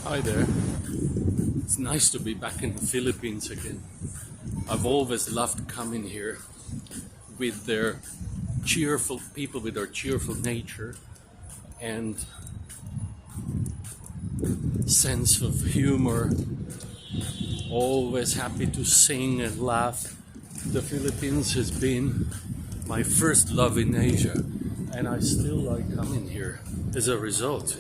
Hi there. It's nice to be back in the Philippines again. I've always loved coming here with their cheerful people, with their cheerful nature and sense of humor. Always happy to sing and laugh. The Philippines has been my first love in Asia, and I still like coming here as a result.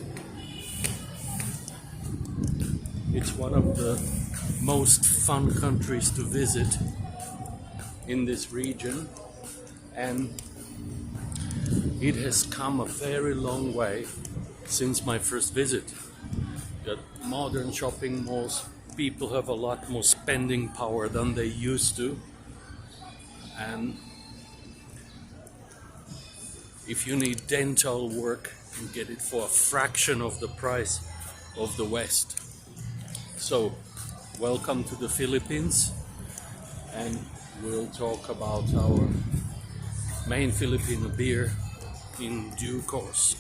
It's one of the most fun countries to visit in this region, and it has come a very long way since my first visit. Got modern shopping malls, people have a lot more spending power than they used to, and if you need dental work, you get it for a fraction of the price of the West. So, welcome to the Philippines, and we'll talk about our main Filipino beer in due course.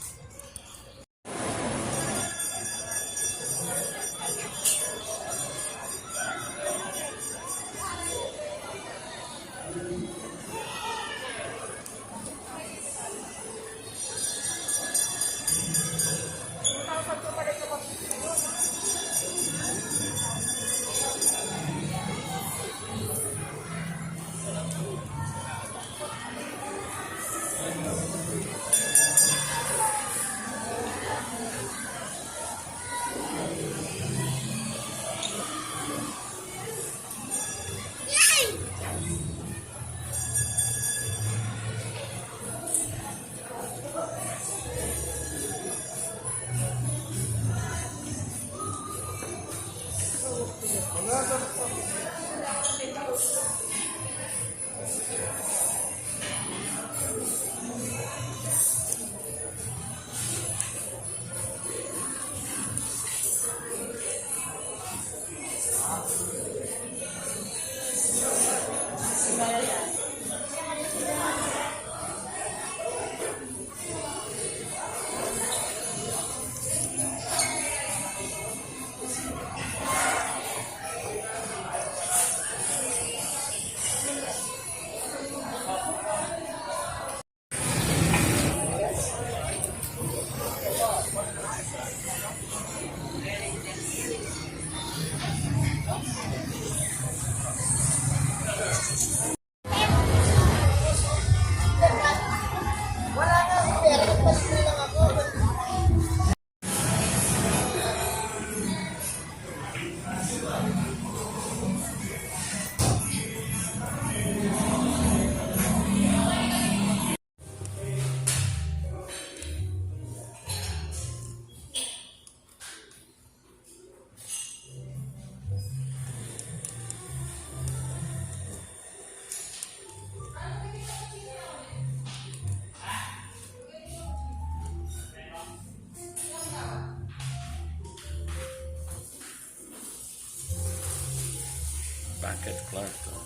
Back at Clarkton.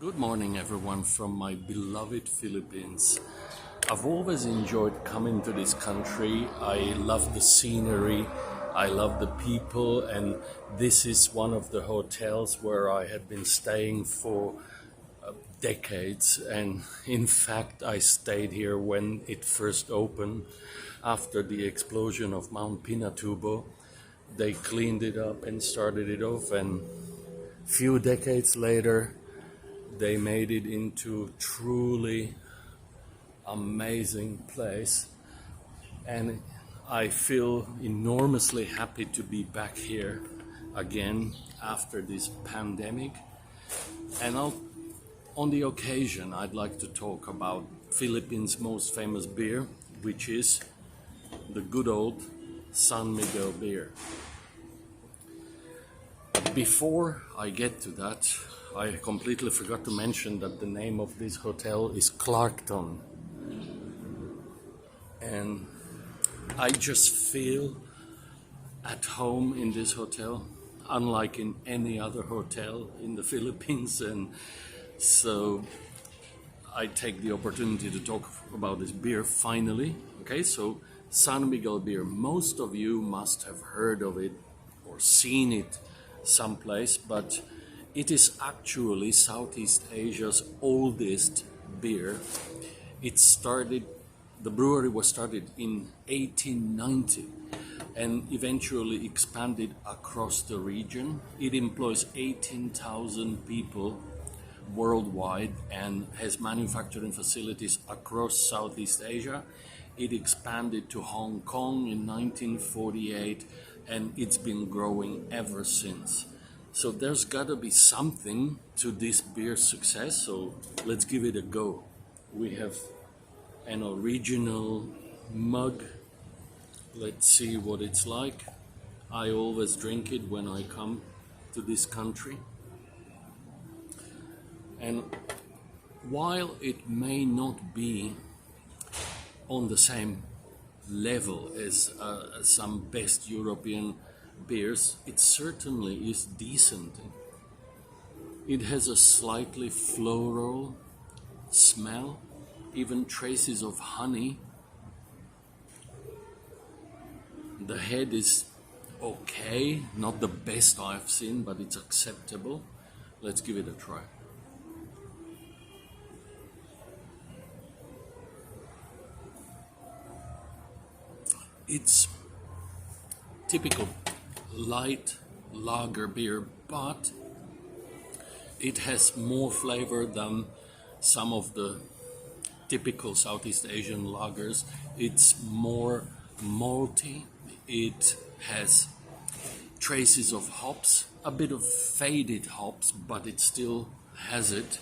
Good morning everyone from my beloved Philippines. I've always enjoyed coming to this country. I love the scenery, I love the people, and this is one of the hotels where I had been staying for decades, and in fact I stayed here when it first opened after the explosion of Mount Pinatubo. They cleaned it up and started it off, and few decades later they made it into truly amazing place, and I feel enormously happy to be back here again after this pandemic. And on the occasion I'd like to talk about Philippines' most famous beer, which is the good old San Miguel beer. Before I get to that, I completely forgot to mention that the name of this hotel is Clarkton. And I just feel at home in this hotel. unlike in any other hotel in the Philippines. And so I take the opportunity to talk about this beer finally. Okay, so San Miguel beer, most of you must have heard of it or seen it someplace, but it is actually Southeast Asia's oldest beer. The brewery was started in 1890 and eventually expanded across the region. It employs 18,000 people worldwide and has manufacturing facilities across Southeast Asia. It expanded to Hong Kong in 1948 and it's been growing ever since. So there's gotta be something to this beer's success, so let's give it a go. We have an original mug. Let's see what it's like. I always drink it when I come to this country. And while it may not be on the same level as some best European beers, it certainly is decent. It has a slightly floral smell, even traces of honey. The head is okay, not the best I've seen, but it's acceptable. Let's give it a try. It's typical light lager beer, but it has more flavor than some of the typical Southeast Asian lagers. It's more malty. It has traces of hops, a bit of faded hops, but it still has it.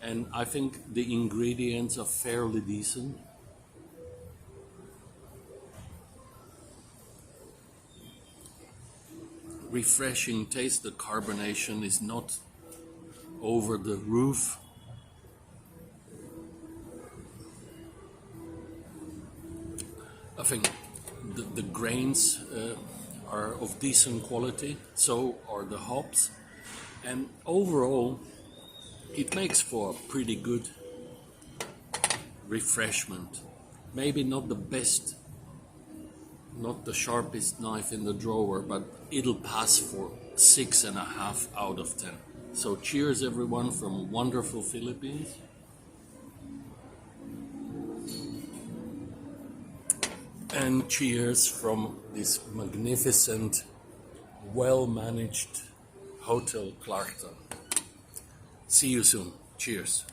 And I think the ingredients are fairly decent. Refreshing taste. The carbonation is not over the roof. I think the grains are of decent quality, so are the hops, and overall it makes for a pretty good refreshment. Maybe not the best, not the sharpest knife in the drawer, but it'll pass for 6.5 out of 10. So cheers everyone from wonderful Philippines. And cheers from this magnificent, well-managed Hotel Clarkton. See you soon. Cheers.